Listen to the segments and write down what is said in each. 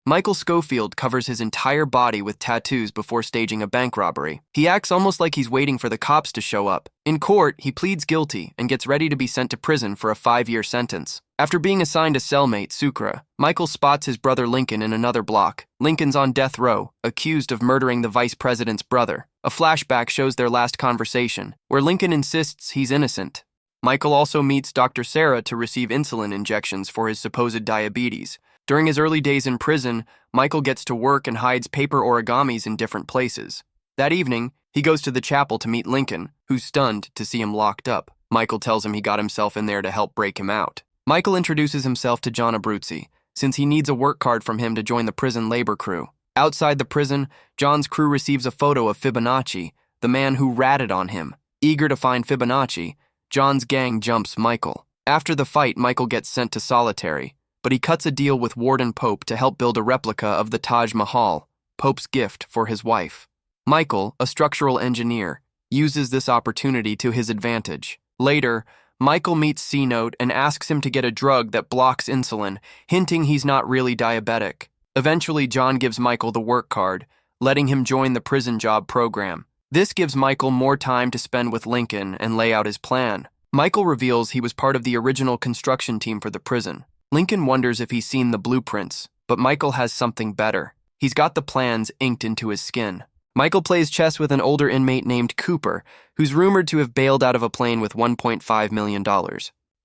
Michael Schofield covers his entire body with tattoos before staging a bank robbery. He acts almost like he's waiting for the cops to show up. In court, he pleads guilty and gets ready to be sent to prison for a 5-year sentence. After being assigned a cellmate, Sucre, Michael spots his brother Lincoln in another block. Lincoln's on death row, accused of murdering the vice president's brother. A flashback shows their last conversation, where Lincoln insists he's innocent. Michael also meets Dr. Sarah to receive insulin injections for his supposed diabetes. During his early days in prison, Michael gets to work and hides paper origamis in different places. That evening, he goes to the chapel to meet Lincoln, who's stunned to see him locked up. Michael tells him he got himself in there to help break him out. Michael introduces himself to John Abruzzi, since he needs a work card from him to join the prison labor crew. Outside the prison, John's crew receives a photo of Fibonacci, the man who ratted on him. Eager to find Fibonacci, John's gang jumps Michael. After the fight, Michael gets sent to solitary, but he cuts a deal with Warden Pope to help build a replica of the Taj Mahal, Pope's gift for his wife. Michael, a structural engineer, uses this opportunity to his advantage. Later, Michael meets C-Note and asks him to get a drug that blocks insulin, hinting he's not really diabetic. Eventually, John gives Michael the work card, letting him join the prison job program. This gives Michael more time to spend with Lincoln and lay out his plan. Michael reveals he was part of the original construction team for the prison. Lincoln wonders if he's seen the blueprints, but Michael has something better. He's got the plans inked into his skin. Michael plays chess with an older inmate named Cooper, who's rumored to have bailed out of a plane with $1.5 million.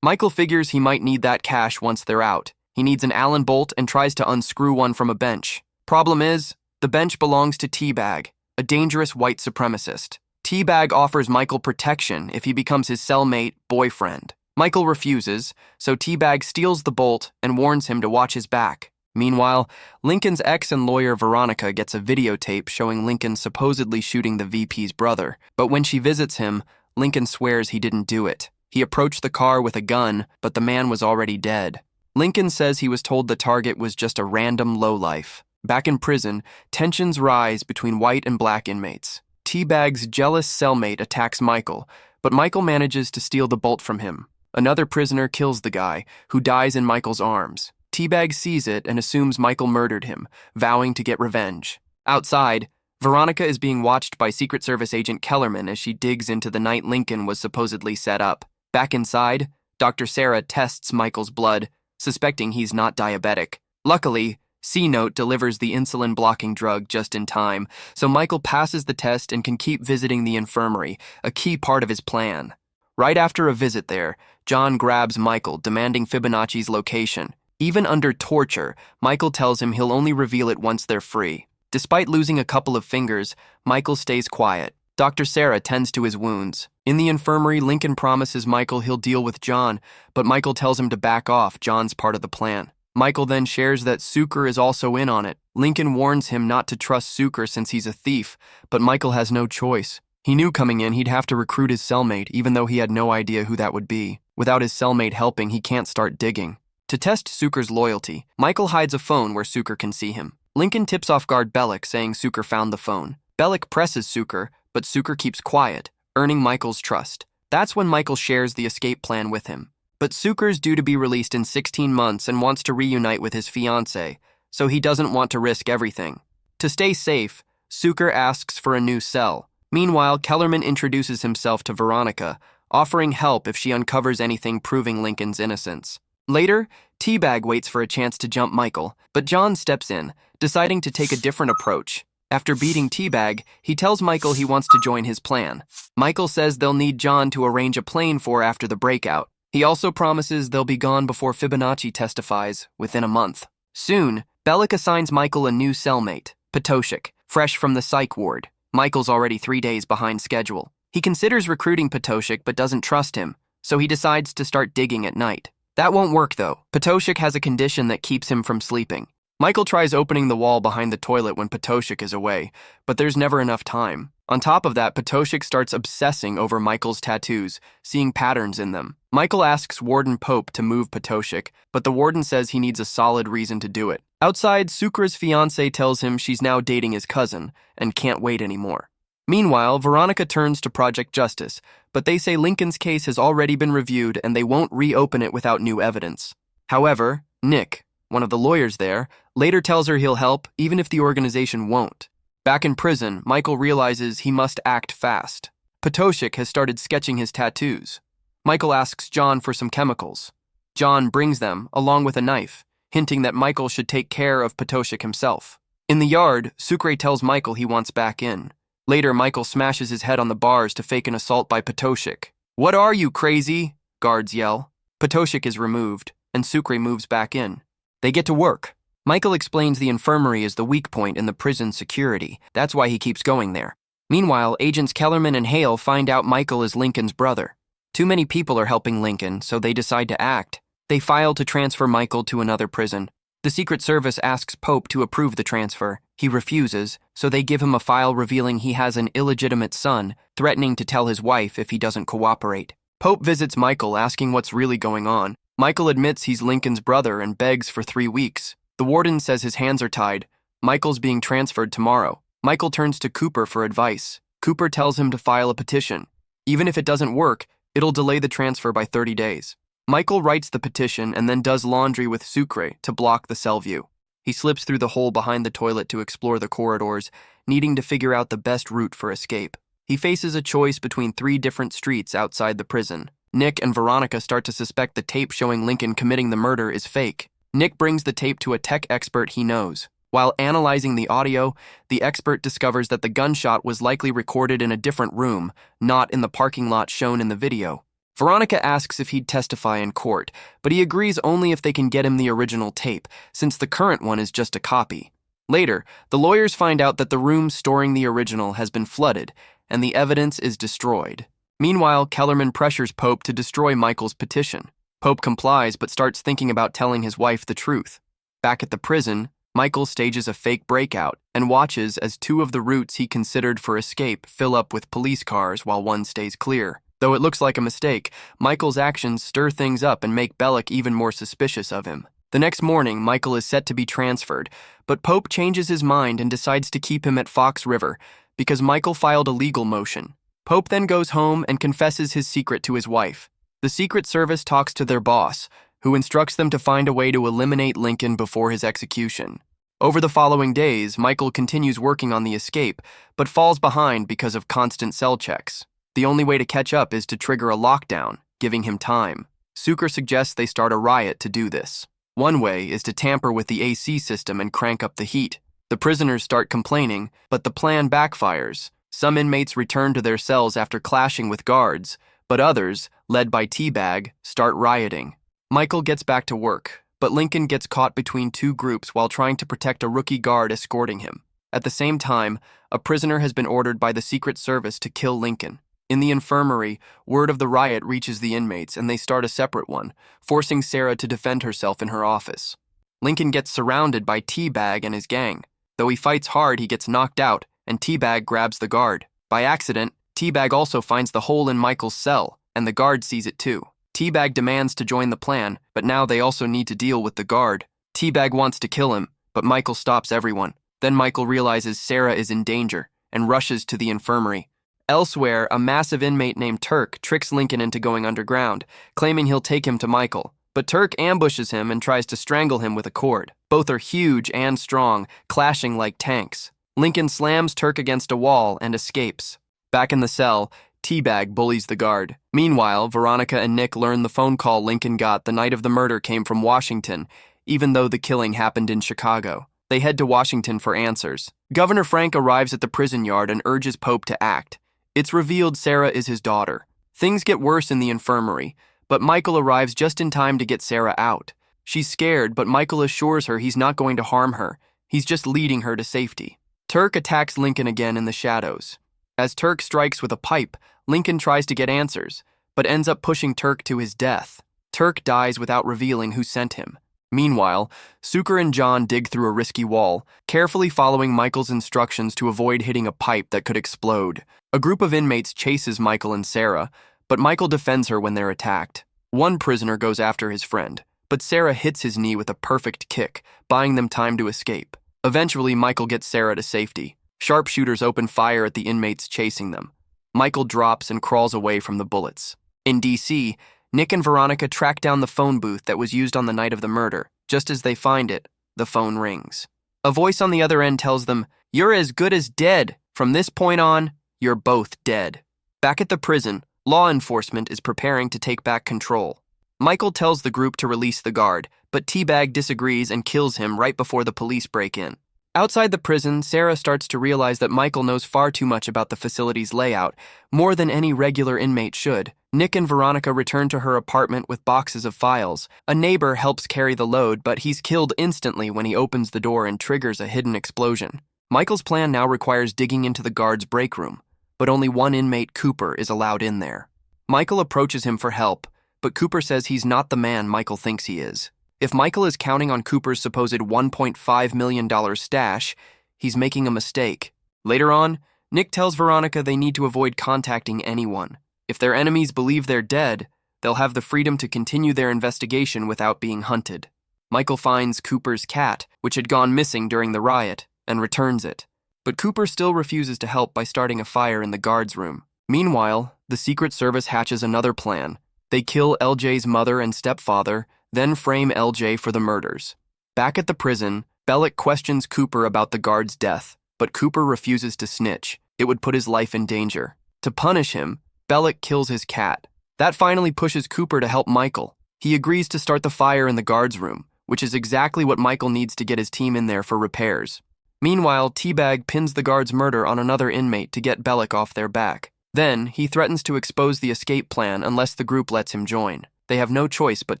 Michael figures he might need that cash once they're out. He needs an Allen bolt and tries to unscrew one from a bench. Problem is, the bench belongs to T-Bag, a dangerous white supremacist. T-Bag offers Michael protection if he becomes his cellmate boyfriend. Michael refuses, so T-Bag steals the bolt and warns him to watch his back. Meanwhile, Lincoln's ex and lawyer Veronica gets a videotape showing Lincoln supposedly shooting the VP's brother. But when she visits him, Lincoln swears he didn't do it. He approached the car with a gun, but the man was already dead. Lincoln says he was told the target was just a random lowlife. Back in prison, tensions rise between white and black inmates. T-Bag's jealous cellmate attacks Michael, but Michael manages to steal the bolt from him. Another prisoner kills the guy, who dies in Michael's arms. T-Bag sees it and assumes Michael murdered him, vowing to get revenge. Outside, Veronica is being watched by Secret Service agent Kellerman as she digs into the night Lincoln was supposedly set up. Back inside, Dr. Sarah tests Michael's blood, suspecting he's not diabetic. Luckily, C-Note delivers the insulin-blocking drug just in time, so Michael passes the test and can keep visiting the infirmary, a key part of his plan. Right after a visit there, John grabs Michael, demanding Fibonacci's location. Even under torture, Michael tells him he'll only reveal it once they're free. Despite losing a couple of fingers, Michael stays quiet. Dr. Sarah tends to his wounds. In the infirmary, Lincoln promises Michael he'll deal with John, but Michael tells him to back off. John's part of the plan. Michael then shares that Sucre is also in on it. Lincoln warns him not to trust Sucre since he's a thief, but Michael has no choice. He knew coming in he'd have to recruit his cellmate, even though he had no idea who that would be. Without his cellmate helping, he can't start digging. To test Sucre's loyalty, Michael hides a phone where Sucre can see him. Lincoln tips off guard Bellick, saying Sucre found the phone. Bellick presses Sucre, but Sucre keeps quiet, earning Michael's trust. That's when Michael shares the escape plan with him. But Sucre's due to be released in 16 months and wants to reunite with his fiancée, so he doesn't want to risk everything. To stay safe, Sucre asks for a new cell. Meanwhile, Kellerman introduces himself to Veronica, offering help if she uncovers anything proving Lincoln's innocence. Later, T-Bag waits for a chance to jump Michael, but John steps in, deciding to take a different approach. After beating T-Bag, he tells Michael he wants to join his plan. Michael says they'll need John to arrange a plane for after the breakout. He also promises they'll be gone before Fibonacci testifies, within a month. Soon, Bellick assigns Michael a new cellmate, Patoshik, fresh from the psych ward. Michael's already 3 days behind schedule. He considers recruiting Patoshik but doesn't trust him, so he decides to start digging at night. That won't work though. Patoshik has a condition that keeps him from sleeping. Michael tries opening the wall behind the toilet when Patoshik is away, but there's never enough time. On top of that, Patoshik starts obsessing over Michael's tattoos, seeing patterns in them. Michael asks Warden Pope to move Patoshik, but the warden says he needs a solid reason to do it. Outside, Sucre's fiancée tells him she's now dating his cousin and can't wait anymore. Meanwhile, Veronica turns to Project Justice, but they say Lincoln's case has already been reviewed and they won't reopen it without new evidence. However, Nick, one of the lawyers there, later tells her he'll help even if the organization won't. Back in prison, Michael realizes he must act fast. Patoshik has started sketching his tattoos. Michael asks John for some chemicals. John brings them, along with a knife, hinting that Michael should take care of Patoshik himself. In the yard, Sucre tells Michael he wants back in. Later, Michael smashes his head on the bars to fake an assault by Patoshik. "What are you, crazy?" guards yell. Patoshik is removed, and Sucre moves back in. They get to work. Michael explains the infirmary is the weak point in the prison security. That's why he keeps going there. Meanwhile, agents Kellerman and Hale find out Michael is Lincoln's brother. Too many people are helping Lincoln, so they decide to act. They file to transfer Michael to another prison. The Secret Service asks Pope to approve the transfer. He refuses, so they give him a file revealing he has an illegitimate son, threatening to tell his wife if he doesn't cooperate. Pope visits Michael, asking what's really going on. Michael admits he's Lincoln's brother and begs for 3 weeks. The warden says his hands are tied. Michael's being transferred tomorrow. Michael turns to Cooper for advice. Cooper tells him to file a petition. Even if it doesn't work, it'll delay the transfer by 30 days. Michael writes the petition and then does laundry with Sucre to block the cell view. He slips through the hole behind the toilet to explore the corridors, needing to figure out the best route for escape. He faces a choice between 3 different streets outside the prison. Nick and Veronica start to suspect the tape showing Lincoln committing the murder is fake. Nick brings the tape to a tech expert he knows. While analyzing the audio, the expert discovers that the gunshot was likely recorded in a different room, not in the parking lot shown in the video. Veronica asks if he'd testify in court, but he agrees only if they can get him the original tape, since the current one is just a copy. Later, the lawyers find out that the room storing the original has been flooded, and the evidence is destroyed. Meanwhile, Kellerman pressures Pope to destroy Michael's petition. Pope complies but starts thinking about telling his wife the truth. Back at the prison, Michael stages a fake breakout and watches as 2 of the routes he considered for escape fill up with police cars while one stays clear. Though it looks like a mistake, Michael's actions stir things up and make Bellick even more suspicious of him. The next morning, Michael is set to be transferred, but Pope changes his mind and decides to keep him at Fox River because Michael filed a legal motion. Pope then goes home and confesses his secret to his wife. The Secret Service talks to their boss, who instructs them to find a way to eliminate Lincoln before his execution. Over the following days, Michael continues working on the escape, but falls behind because of constant cell checks. The only way to catch up is to trigger a lockdown, giving him time. Sucre suggests they start a riot to do this. One way is to tamper with the AC system and crank up the heat. The prisoners start complaining, but the plan backfires. Some inmates return to their cells after clashing with guards, but others, led by Teabag, start rioting. Michael gets back to work, but Lincoln gets caught between 2 groups while trying to protect a rookie guard escorting him. At the same time, a prisoner has been ordered by the Secret Service to kill Lincoln. In the infirmary, word of the riot reaches the inmates and they start a separate one, forcing Sarah to defend herself in her office. Lincoln gets surrounded by Teabag and his gang. Though he fights hard, he gets knocked out, and Teabag grabs the guard. By accident, Teabag also finds the hole in Michael's cell, and the guard sees it too. Teabag demands to join the plan, but now they also need to deal with the guard. Teabag wants to kill him, but Michael stops everyone. Then Michael realizes Sarah is in danger and rushes to the infirmary. Elsewhere, a massive inmate named Turk tricks Lincoln into going underground, claiming he'll take him to Michael. But Turk ambushes him and tries to strangle him with a cord. Both are huge and strong, clashing like tanks. Lincoln slams Turk against a wall and escapes. Back in the cell, Teabag bullies the guard. Meanwhile, Veronica and Nick learn the phone call Lincoln got the night of the murder came from Washington, even though the killing happened in Chicago. They head to Washington for answers. Governor Frank arrives at the prison yard and urges Pope to act. It's revealed Sarah is his daughter. Things get worse in the infirmary, but Michael arrives just in time to get Sarah out. She's scared, but Michael assures her he's not going to harm her. He's just leading her to safety. Turk attacks Lincoln again in the shadows. As Turk strikes with a pipe, Lincoln tries to get answers, but ends up pushing Turk to his death. Turk dies without revealing who sent him. Meanwhile, Sucre and John dig through a risky wall, carefully following Michael's instructions to avoid hitting a pipe that could explode. A group of inmates chases Michael and Sarah, but Michael defends her when they're attacked. One prisoner goes after his friend, but Sarah hits his knee with a perfect kick, buying them time to escape. Eventually, Michael gets Sarah to safety. Sharpshooters open fire at the inmates chasing them. Michael drops and crawls away from the bullets. In D.C., Nick and Veronica track down the phone booth that was used on the night of the murder. Just Just as they find it, the phone rings. A voice on the other end tells them, "You're as good as dead. From this point on, you're both dead." Back at the prison, law enforcement is preparing to take back control. Michael tells the group to release the guard, but Teabag disagrees and kills him right before the police break in. Outside the prison, Sarah starts to realize that Michael knows far too much about the facility's layout, more than any regular inmate should. Nick and Veronica return to her apartment with boxes of files. A neighbor helps carry the load, but he's killed instantly when he opens the door and triggers a hidden explosion. Michael's plan now requires digging into the guard's break room, but only one inmate, Cooper, is allowed in there. Michael approaches him for help, but Cooper says he's not the man Michael thinks he is. If Michael is counting on Cooper's supposed $1.5 million stash, he's making a mistake. Later on, Nick tells Veronica they need to avoid contacting anyone. If their enemies believe they're dead, they'll have the freedom to continue their investigation without being hunted. Michael finds Cooper's cat, which had gone missing during the riot, and returns it. But Cooper still refuses to help by starting a fire in the guard's room. Meanwhile, the Secret Service hatches another plan. They kill LJ's mother and stepfather, then frame LJ for the murders. Back at the prison, Bellick questions Cooper about the guard's death, but Cooper refuses to snitch. It would put his life in danger. To punish him, Bellick kills his cat. That finally pushes Cooper to help Michael. He agrees to start the fire in the guard's room, which is exactly what Michael needs to get his team in there for repairs. Meanwhile, Teabag pins the guard's murder on another inmate to get Bellick off their back. Then, he threatens to expose the escape plan unless the group lets him join. They have no choice but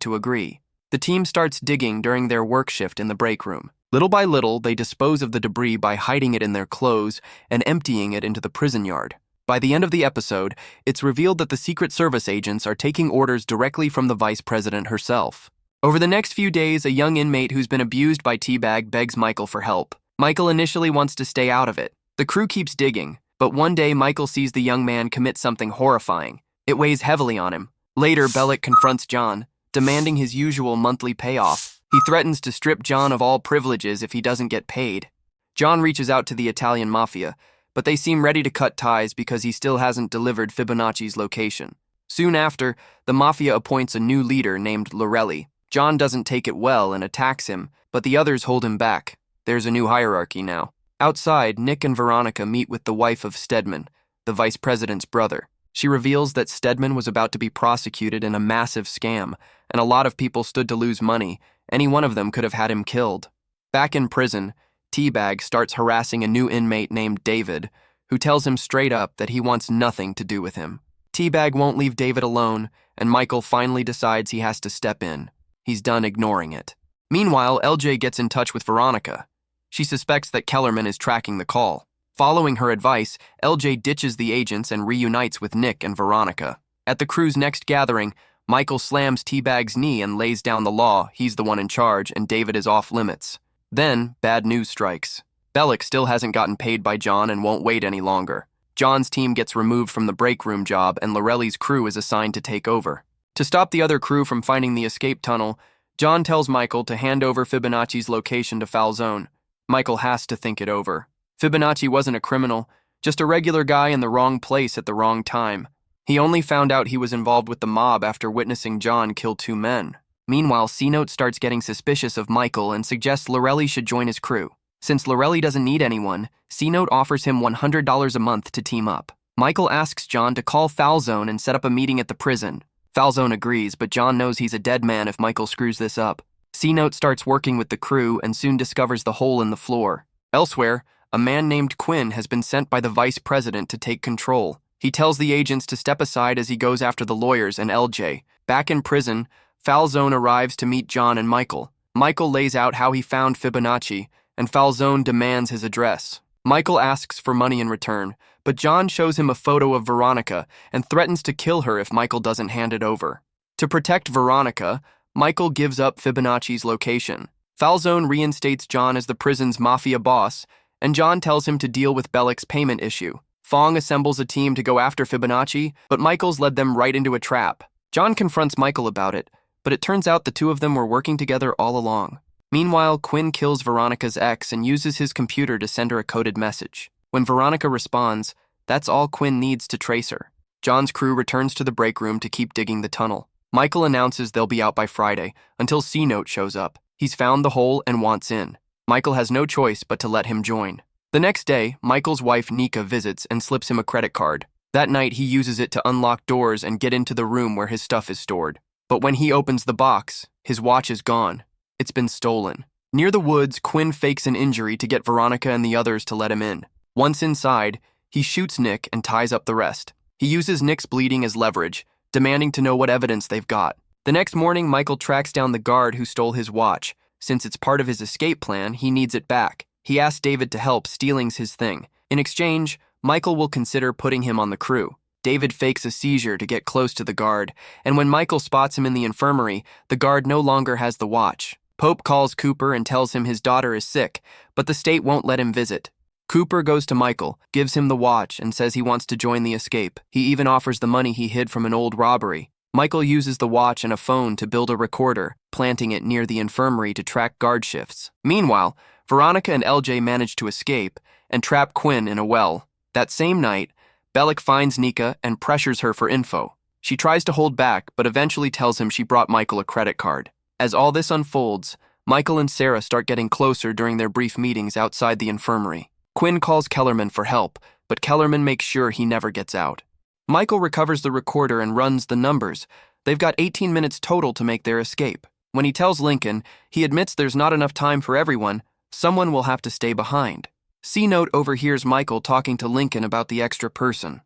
to agree. The team starts digging during their work shift in the break room. Little by little, they dispose of the debris by hiding it in their clothes and emptying it into the prison yard. By the end of the episode, it's revealed that the Secret Service agents are taking orders directly from the Vice President herself. Over the next few days, a young inmate who's been abused by Teabag begs Michael for help. Michael initially wants to stay out of it. The crew keeps digging, but one day Michael sees the young man commit something horrifying. It weighs heavily on him. Later, Bellick confronts John, demanding his usual monthly payoff. He threatens to strip John of all privileges if he doesn't get paid. John reaches out to the Italian mafia, but they seem ready to cut ties because he still hasn't delivered Fibonacci's location. Soon after, the mafia appoints a new leader named Lorelli. John doesn't take it well and attacks him, but the others hold him back. There's a new hierarchy now. Outside, Nick and Veronica meet with the wife of Stedman, the vice president's brother. She reveals that Stedman was about to be prosecuted in a massive scam, and a lot of people stood to lose money. Any one of them could have had him killed. Back in prison, Teabag starts harassing a new inmate named David, who tells him straight up that he wants nothing to do with him. Teabag won't leave David alone, and Michael finally decides he has to step in. He's done ignoring it. Meanwhile, LJ gets in touch with Veronica. She suspects that Kellerman is tracking the call. Following her advice, LJ ditches the agents and reunites with Nick and Veronica. At the crew's next gathering, Michael slams Teabag's knee and lays down the law. He's the one in charge, and David is off limits. Then, bad news strikes. Bellick still hasn't gotten paid by John and won't wait any longer. John's team gets removed from the break room job, and Lorelli's crew is assigned to take over. To stop the other crew from finding the escape tunnel, John tells Michael to hand over Fibonacci's location to Falzone. Michael has to think it over. Fibonacci wasn't a criminal, just a regular guy in the wrong place at the wrong time. He only found out he was involved with the mob after witnessing John kill 2 men. Meanwhile, C-Note starts getting suspicious of Michael and suggests Lorelli should join his crew. Since Lorelli doesn't need anyone, C-Note offers him $100 a month to team up. Michael asks John to call Falzone and set up a meeting at the prison. Falzone agrees, but John knows he's a dead man if Michael screws this up. C-Note starts working with the crew and soon discovers the hole in the floor. Elsewhere, a man named Quinn has been sent by the vice president to take control. He tells the agents to step aside as he goes after the lawyers and LJ. Back in prison, Falzone arrives to meet John and Michael. Michael lays out how he found Fibonacci, and Falzone demands his address. Michael asks for money in return, but John shows him a photo of Veronica and threatens to kill her if Michael doesn't hand it over. To protect Veronica, Michael gives up Fibonacci's location. Falzone reinstates John as the prison's mafia boss, and John tells him to deal with Bellick's payment issue. Fong assembles a team to go after Fibonacci, but Michael's led them right into a trap. John confronts Michael about it, but it turns out the two of them were working together all along. Meanwhile, Quinn kills Veronica's ex and uses his computer to send her a coded message. When Veronica responds, that's all Quinn needs to trace her. John's crew returns to the break room to keep digging the tunnel. Michael announces they'll be out by Friday, until C-Note shows up. He's found the hole and wants in. Michael has no choice but to let him join. The next day, Michael's wife Nika visits and slips him a credit card. That night, he uses it to unlock doors and get into the room where his stuff is stored. But when he opens the box, his watch is gone. It's been stolen. Near the woods, Quinn fakes an injury to get Veronica and the others to let him in. Once inside, he shoots Nick and ties up the rest. He uses Nick's bleeding as leverage, demanding to know what evidence they've got. The next morning, Michael tracks down the guard who stole his watch. Since it's part of his escape plan, he needs it back. He asks David to help stealing his thing. In exchange, Michael will consider putting him on the crew. David fakes a seizure to get close to the guard, and when Michael spots him in the infirmary, the guard no longer has the watch. Pope calls Cooper and tells him his daughter is sick, but the state won't let him visit. Cooper goes to Michael, gives him the watch, and says he wants to join the escape. He even offers the money he hid from an old robbery. Michael uses the watch and a phone to build a recorder, planting it near the infirmary to track guard shifts. Meanwhile, Veronica and LJ manage to escape and trap Quinn in a well. That same night, Bellick finds Nika and pressures her for info. She tries to hold back, but eventually tells him she brought Michael a credit card. As all this unfolds, Michael and Sarah start getting closer during their brief meetings outside the infirmary. Quinn calls Kellerman for help, but Kellerman makes sure he never gets out. Michael recovers the recorder and runs the numbers. They've got 18 minutes total to make their escape. When he tells Lincoln, he admits there's not enough time for everyone. Someone will have to stay behind. C-Note overhears Michael talking to Lincoln about the extra person.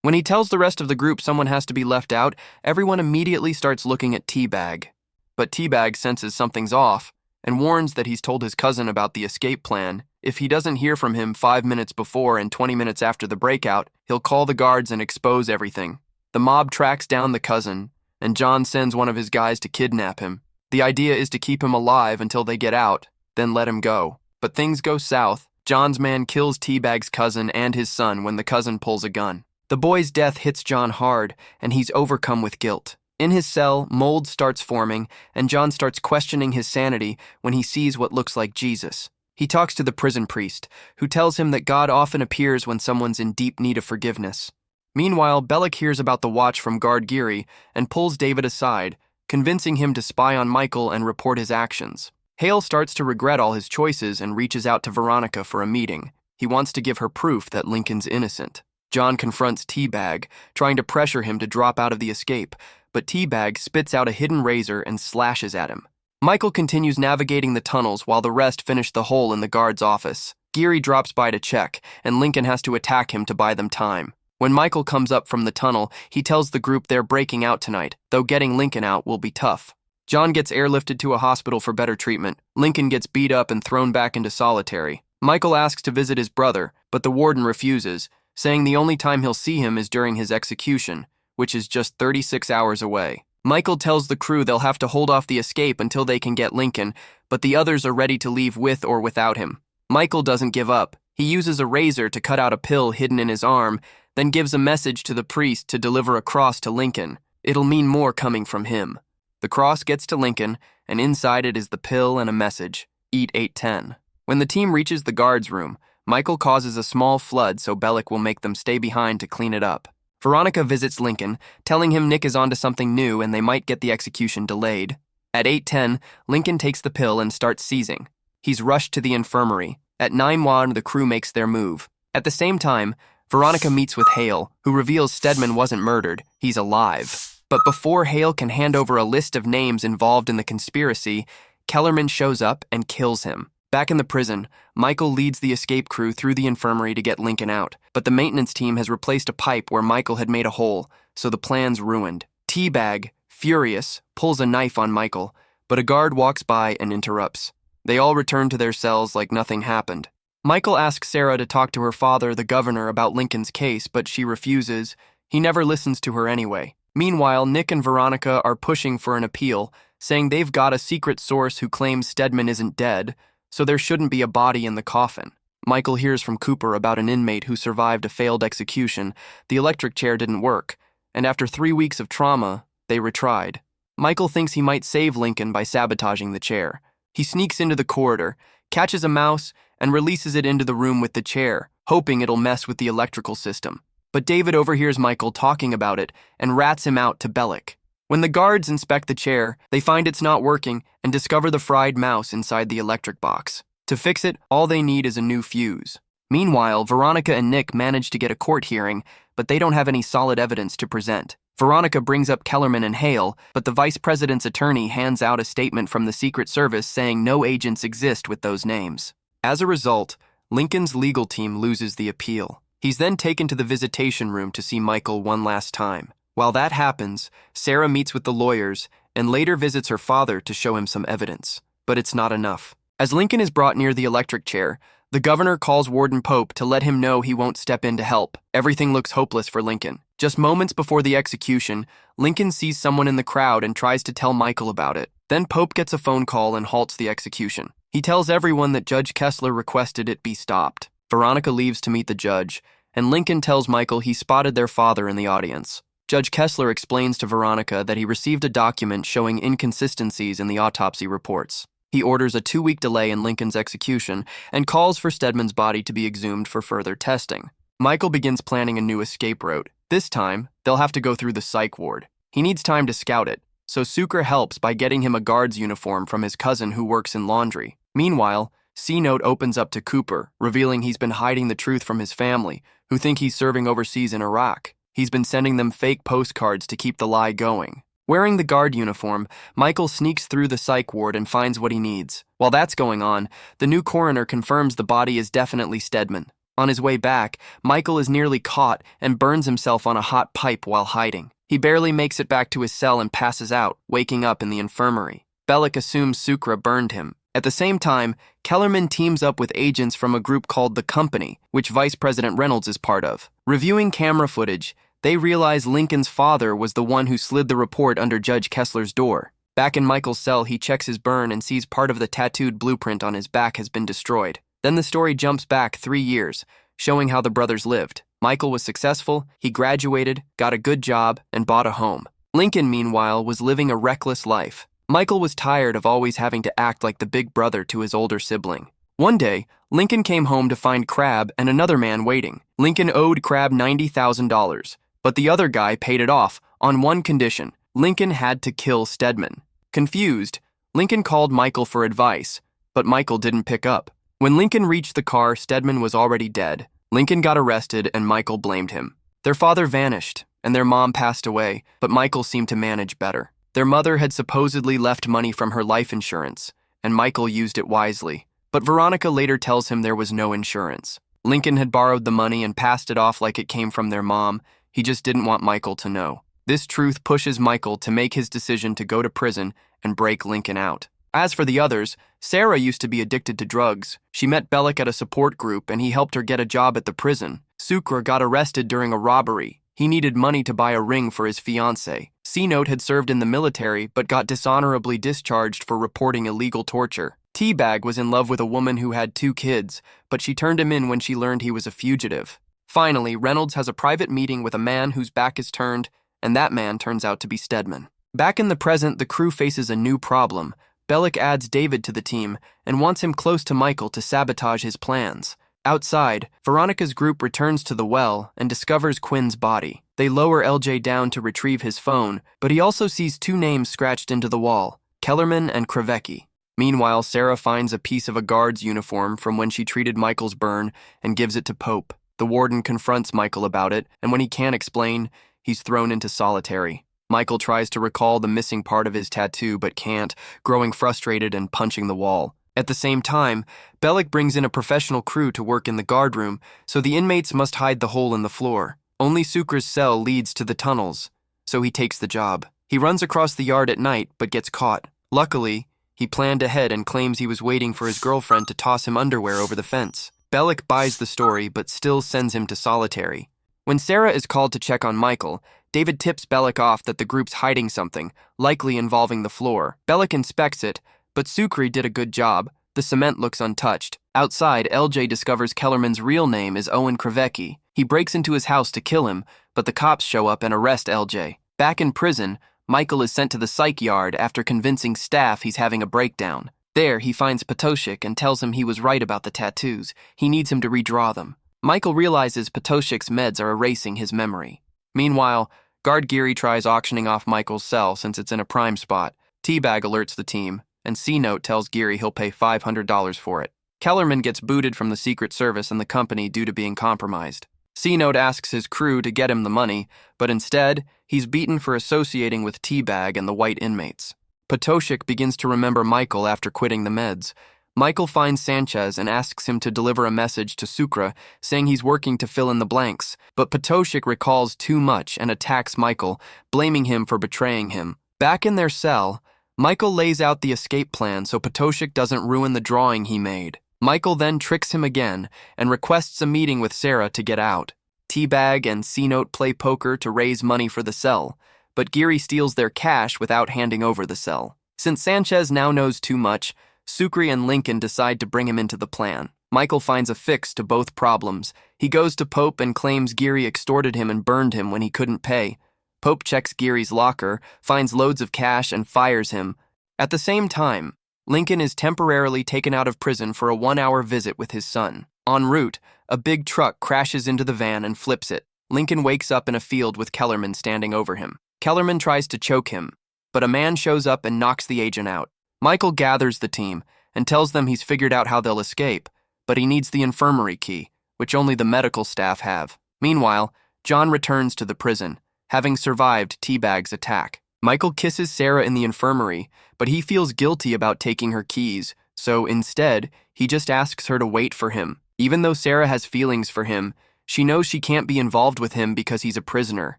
When he tells the rest of the group someone has to be left out, everyone immediately starts looking at T-Bag. But T-Bag senses something's off and warns that he's told his cousin about the escape plan. If he doesn't hear from him 5 minutes before and 20 minutes after the breakout, he'll call the guards and expose everything. The mob tracks down the cousin, and John sends one of his guys to kidnap him. The idea is to keep him alive until they get out, then let him go. But things go south. John's man kills T-Bag's cousin and his son when the cousin pulls a gun. The boy's death hits John hard, and he's overcome with guilt. In his cell, mold starts forming, and John starts questioning his sanity when he sees what looks like Jesus. He talks to the prison priest, who tells him that God often appears when someone's in deep need of forgiveness. Meanwhile, Bellick hears about the watch from guard Geary and pulls David aside, convincing him to spy on Michael and report his actions. Hale starts to regret all his choices and reaches out to Veronica for a meeting. He wants to give her proof that Lincoln's innocent. John confronts T-Bag, trying to pressure him to drop out of the escape, but T-Bag spits out a hidden razor and slashes at him. Michael continues navigating the tunnels while the rest finish the hole in the guard's office. Geary drops by to check, and Lincoln has to attack him to buy them time. When Michael comes up from the tunnel, he tells the group they're breaking out tonight, though getting Lincoln out will be tough. John gets airlifted to a hospital for better treatment. Lincoln gets beat up and thrown back into solitary. Michael asks to visit his brother, but the warden refuses, saying the only time he'll see him is during his execution, which is just 36 hours away. Michael tells the crew they'll have to hold off the escape until they can get Lincoln, but the others are ready to leave with or without him. Michael doesn't give up. He uses a razor to cut out a pill hidden in his arm, then gives a message to the priest to deliver a cross to Lincoln. It'll mean more coming from him. The cross gets to Lincoln, and inside it is the pill and a message: eat 810. When the team reaches the guard's room, Michael causes a small flood so Bellick will make them stay behind to clean it up. Veronica visits Lincoln, telling him Nick is onto something new and they might get the execution delayed. At 8:10, Lincoln takes the pill and starts seizing. He's rushed to the infirmary. At 9:01, the crew makes their move. At the same time, Veronica meets with Hale, who reveals Stedman wasn't murdered, he's alive. But before Hale can hand over a list of names involved in the conspiracy, Kellerman shows up and kills him. Back in the prison, Michael leads the escape crew through the infirmary to get Lincoln out, but the maintenance team has replaced a pipe where Michael had made a hole, so the plan's ruined. T-Bag, furious, pulls a knife on Michael, but a guard walks by and interrupts. They all return to their cells like nothing happened. Michael asks Sarah to talk to her father, the governor, about Lincoln's case, but she refuses. He never listens to her anyway. Meanwhile, Nick and Veronica are pushing for an appeal, saying they've got a secret source who claims Stedman isn't dead, so there shouldn't be a body in the coffin. Michael hears from Cooper about an inmate who survived a failed execution. The electric chair didn't work, and after 3 weeks of trauma, they retried. Michael thinks he might save Lincoln by sabotaging the chair. He sneaks into the corridor, catches a mouse, and releases it into the room with the chair, hoping it'll mess with the electrical system. But David overhears Michael talking about it and rats him out to Bellick. When the guards inspect the chair, they find it's not working and discover the fried mouse inside the electric box. To fix it, all they need is a new fuse. Meanwhile, Veronica and Nick manage to get a court hearing, but they don't have any solid evidence to present. Veronica brings up Kellerman and Hale, but the vice president's attorney hands out a statement from the Secret Service saying no agents exist with those names. As a result, Lincoln's legal team loses the appeal. He's then taken to the visitation room to see Michael one last time. While that happens, Sarah meets with the lawyers and later visits her father to show him some evidence. But it's not enough. As Lincoln is brought near the electric chair, the governor calls Warden Pope to let him know he won't step in to help. Everything looks hopeless for Lincoln. Just moments before the execution, Lincoln sees someone in the crowd and tries to tell Michael about it. Then Pope gets a phone call and halts the execution. He tells everyone that Judge Kessler requested it be stopped. Veronica leaves to meet the judge, and Lincoln tells Michael he spotted their father in the audience. Judge Kessler explains to Veronica that he received a document showing inconsistencies in the autopsy reports. He orders a 2-week delay in Lincoln's execution and calls for Stedman's body to be exhumed for further testing. Michael begins planning a new escape route. This time, they'll have to go through the psych ward. He needs time to scout it, so Sucre helps by getting him a guard's uniform from his cousin who works in laundry. Meanwhile, C-Note opens up to Cooper, revealing he's been hiding the truth from his family, who think he's serving overseas in Iraq. He's been sending them fake postcards to keep the lie going. Wearing the guard uniform, Michael sneaks through the psych ward and finds what he needs. While that's going on, the new coroner confirms the body is definitely Stedman. On his way back, Michael is nearly caught and burns himself on a hot pipe while hiding. He barely makes it back to his cell and passes out, waking up in the infirmary. Bellick assumes Sucre burned him. At the same time, Kellerman teams up with agents from a group called The Company, which Vice President Reynolds is part of. Reviewing camera footage, they realize Lincoln's father was the one who slid the report under Judge Kessler's door. Back in Michael's cell, he checks his burn and sees part of the tattooed blueprint on his back has been destroyed. Then the story jumps back 3 years, showing how the brothers lived. Michael was successful, he graduated, got a good job, and bought a home. Lincoln, meanwhile, was living a reckless life. Michael was tired of always having to act like the big brother to his older sibling. One day, Lincoln came home to find Crab and another man waiting. Lincoln owed Crab $90,000. But the other guy paid it off on one condition. Lincoln had to kill Stedman. Confused, Lincoln called Michael for advice, but Michael didn't pick up. When Lincoln reached the car, Stedman was already dead. Lincoln got arrested and Michael blamed him. Their father vanished, and their mom passed away, but Michael seemed to manage better. Their mother had supposedly left money from her life insurance, and Michael used it wisely. But Veronica later tells him there was no insurance. Lincoln had borrowed the money and passed it off like it came from their mom. He just didn't want Michael to know. This truth pushes Michael to make his decision to go to prison and break Lincoln out. As for the others, Sarah used to be addicted to drugs. She met Bellick at a support group and he helped her get a job at the prison. Sucre got arrested during a robbery. He needed money to buy a ring for his fiancée. C-Note had served in the military but got dishonorably discharged for reporting illegal torture. Teabag was in love with a woman who had 2 kids, but she turned him in when she learned he was a fugitive. Finally, Reynolds has a private meeting with a man whose back is turned, and that man turns out to be Stedman. Back in the present, the crew faces a new problem. Bellick adds David to the team and wants him close to Michael to sabotage his plans. Outside, Veronica's group returns to the well and discovers Quinn's body. They lower LJ down to retrieve his phone, but he also sees 2 names scratched into the wall, Kellerman and Krivecki. Meanwhile, Sarah finds a piece of a guard's uniform from when she treated Michael's burn and gives it to Pope. The warden confronts Michael about it, and when he can't explain, he's thrown into solitary. Michael tries to recall the missing part of his tattoo but can't, growing frustrated and punching the wall. At the same time, Bellick brings in a professional crew to work in the guard room, so the inmates must hide the hole in the floor. Only Sucre's cell leads to the tunnels, so he takes the job. He runs across the yard at night but gets caught. Luckily, he planned ahead and claims he was waiting for his girlfriend to toss him underwear over the fence. Bellick buys the story but still sends him to solitary. When Sarah is called to check on Michael, David tips Bellick off that the group's hiding something, likely involving the floor. Bellick inspects it, but Sucre did a good job. The cement looks untouched. Outside, LJ discovers Kellerman's real name is Owen Krivecki. He breaks into his house to kill him, but the cops show up and arrest LJ. Back in prison, Michael is sent to the psych yard after convincing staff he's having a breakdown. There, he finds Patoshik and tells him he was right about the tattoos. He needs him to redraw them. Michael realizes Patoshik's meds are erasing his memory. Meanwhile, Guard Geary tries auctioning off Michael's cell since it's in a prime spot. Teabag alerts the team, and C-Note tells Geary he'll pay $500 for it. Kellerman gets booted from the Secret Service and the company due to being compromised. C-Note asks his crew to get him the money, but instead, he's beaten for associating with Teabag and the white inmates. Potoshik begins to remember Michael after quitting the meds. Michael finds Sanchez and asks him to deliver a message to Sucre, saying he's working to fill in the blanks, but Potoshik recalls too much and attacks Michael, blaming him for betraying him. Back in their cell, Michael lays out the escape plan so Potoshik doesn't ruin the drawing he made. Michael then tricks him again and requests a meeting with Sarah to get out. Teabag and C-Note play poker to raise money for the cell, but Geary steals their cash without handing over the cell. Since Sanchez now knows too much, Sucre and Lincoln decide to bring him into the plan. Michael finds a fix to both problems. He goes to Pope and claims Geary extorted him and burned him when he couldn't pay. Pope checks Geary's locker, finds loads of cash, and fires him. At the same time, Lincoln is temporarily taken out of prison for a 1-hour visit with his son. En route, a big truck crashes into the van and flips it. Lincoln wakes up in a field with Kellerman standing over him. Kellerman tries to choke him, but a man shows up and knocks the agent out. Michael gathers the team and tells them he's figured out how they'll escape, but he needs the infirmary key, which only the medical staff have. Meanwhile, John returns to the prison, having survived Teabag's attack. Michael kisses Sarah in the infirmary, but he feels guilty about taking her keys, so instead, he just asks her to wait for him. Even though Sarah has feelings for him, she knows she can't be involved with him because he's a prisoner.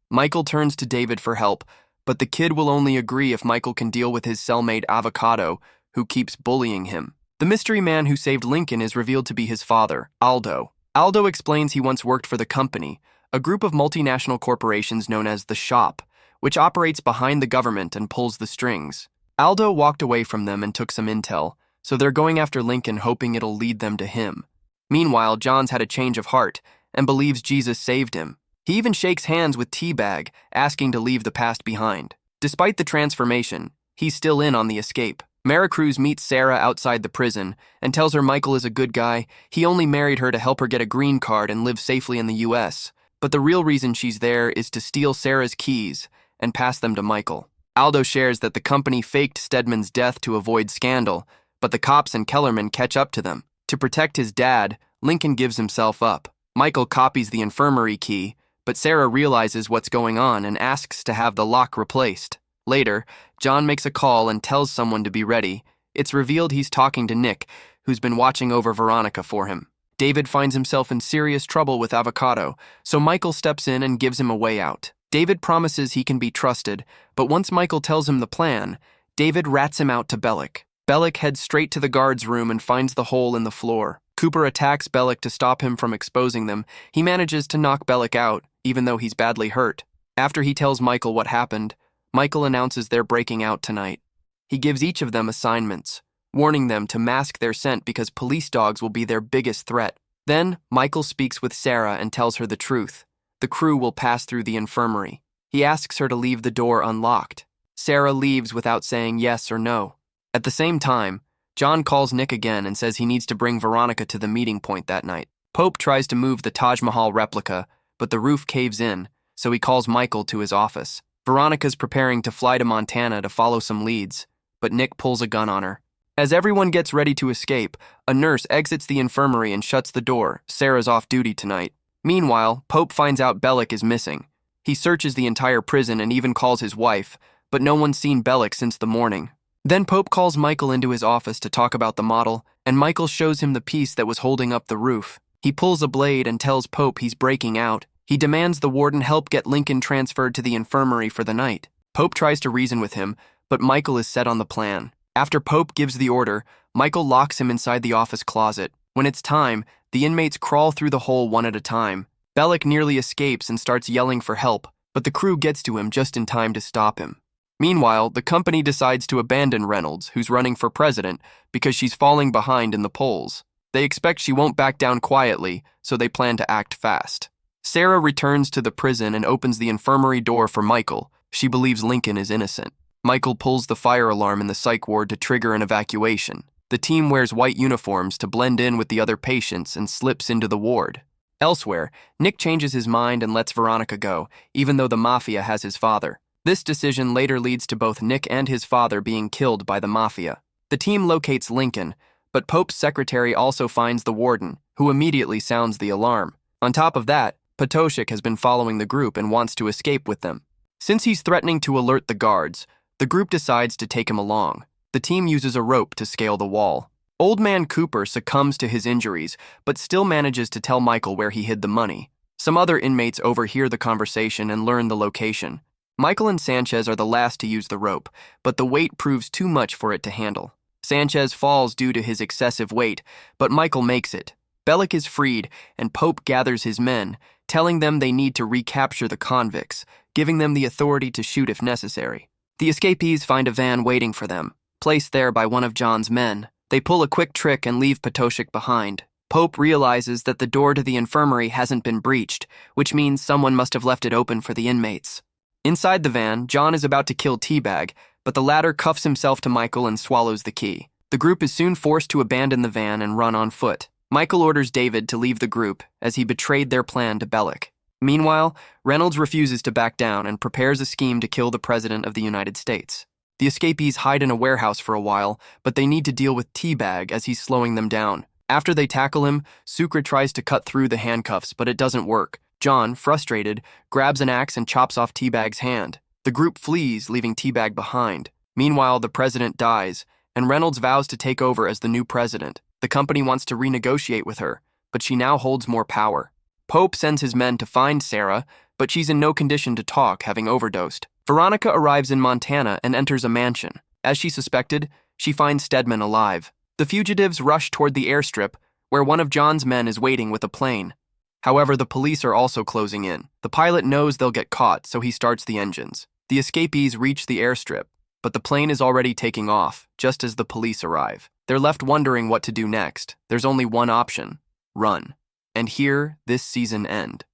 Michael turns to David for help, but the kid will only agree if Michael can deal with his cellmate Avocado, who keeps bullying him. The mystery man who saved Lincoln is revealed to be his father, Aldo. Aldo explains he once worked for the company, a group of multinational corporations known as the Shop, which operates behind the government and pulls the strings. Aldo walked away from them and took some intel, so they're going after Lincoln hoping it'll lead them to him. Meanwhile, John's had a change of heart and believes Jesus saved him. He even shakes hands with Teabag, asking to leave the past behind. Despite the transformation, he's still in on the escape. Maricruz meets Sarah outside the prison and tells her Michael is a good guy. He only married her to help her get a green card and live safely in the U.S., but the real reason she's there is to steal Sarah's keys and pass them to Michael. Aldo shares that the company faked Stedman's death to avoid scandal, but the cops and Kellerman catch up to them. To protect his dad, Lincoln gives himself up. Michael copies the infirmary key, but Sarah realizes what's going on and asks to have the lock replaced. Later, John makes a call and tells someone to be ready. It's revealed he's talking to Nick, who's been watching over Veronica for him. David finds himself in serious trouble with Avocado, so Michael steps in and gives him a way out. David promises he can be trusted, but once Michael tells him the plan, David rats him out to Bellick. Bellick heads straight to the guard's room and finds the hole in the floor. Cooper attacks Bellick to stop him from exposing them. He manages to knock Bellick out, even though he's badly hurt. After he tells Michael what happened, Michael announces they're breaking out tonight. He gives each of them assignments, warning them to mask their scent because police dogs will be their biggest threat. Then, Michael speaks with Sarah and tells her the truth. The crew will pass through the infirmary. He asks her to leave the door unlocked. Sarah leaves without saying yes or no. At the same time, John calls Nick again and says he needs to bring Veronica to the meeting point that night. Pope tries to move the Taj Mahal replica, but the roof caves in, so he calls Michael to his office. Veronica's preparing to fly to Montana to follow some leads, but Nick pulls a gun on her. As everyone gets ready to escape, a nurse exits the infirmary and shuts the door. Sarah's off duty tonight. Meanwhile, Pope finds out Bellick is missing. He searches the entire prison and even calls his wife, but no one's seen Bellick since the morning. Then Pope calls Michael into his office to talk about the model, and Michael shows him the piece that was holding up the roof. He pulls a blade and tells Pope he's breaking out. He demands the warden help get Lincoln transferred to the infirmary for the night. Pope tries to reason with him, but Michael is set on the plan. After Pope gives the order, Michael locks him inside the office closet. When it's time, the inmates crawl through the hole one at a time. Bellick nearly escapes and starts yelling for help, but the crew gets to him just in time to stop him. Meanwhile, the company decides to abandon Reynolds, who's running for president, because she's falling behind in the polls. They expect she won't back down quietly, so they plan to act fast. Sarah returns to the prison and opens the infirmary door for Michael. She believes Lincoln is innocent. Michael pulls the fire alarm in the psych ward to trigger an evacuation. The team wears white uniforms to blend in with the other patients and slips into the ward. Elsewhere, Nick changes his mind and lets Veronica go, even though the mafia has his father. This decision later leads to both Nick and his father being killed by the mafia. The team locates Lincoln, but Pope's secretary also finds the warden, who immediately sounds the alarm. On top of that, Patoshik has been following the group and wants to escape with them. Since he's threatening to alert the guards, the group decides to take him along. The team uses a rope to scale the wall. Old Man Cooper succumbs to his injuries, but still manages to tell Michael where he hid the money. Some other inmates overhear the conversation and learn the location. Michael and Sanchez are the last to use the rope, but the weight proves too much for it to handle. Sanchez falls due to his excessive weight, but Michael makes it. Bellick is freed, and Pope gathers his men, telling them they need to recapture the convicts, giving them the authority to shoot if necessary. The escapees find a van waiting for them, placed there by one of John's men. They pull a quick trick and leave Patoshik behind. Pope realizes that the door to the infirmary hasn't been breached, which means someone must have left it open for the inmates. Inside the van, John is about to kill Teabag, but the latter cuffs himself to Michael and swallows the key. The group is soon forced to abandon the van and run on foot. Michael orders David to leave the group, as he betrayed their plan to Bellick. Meanwhile, Reynolds refuses to back down and prepares a scheme to kill the President of the United States. The escapees hide in a warehouse for a while, but they need to deal with Teabag as he's slowing them down. After they tackle him, Sucre tries to cut through the handcuffs, but it doesn't work. John, frustrated, grabs an axe and chops off Teabag's hand. The group flees, leaving Teabag behind. Meanwhile, the president dies, and Reynolds vows to take over as the new president. The company wants to renegotiate with her, but she now holds more power. Pope sends his men to find Sarah, but she's in no condition to talk, having overdosed. Veronica arrives in Montana and enters a mansion. As she suspected, she finds Stedman alive. The fugitives rush toward the airstrip, where one of John's men is waiting with a plane. However, the police are also closing in. The pilot knows they'll get caught, so he starts the engines. The escapees reach the airstrip, but the plane is already taking off, just as the police arrive. They're left wondering what to do next. There's only one option: run. And here, this season ends.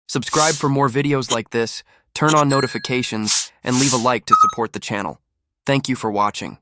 Subscribe for more videos like this, turn on notifications, and leave a like to support the channel. Thank you for watching.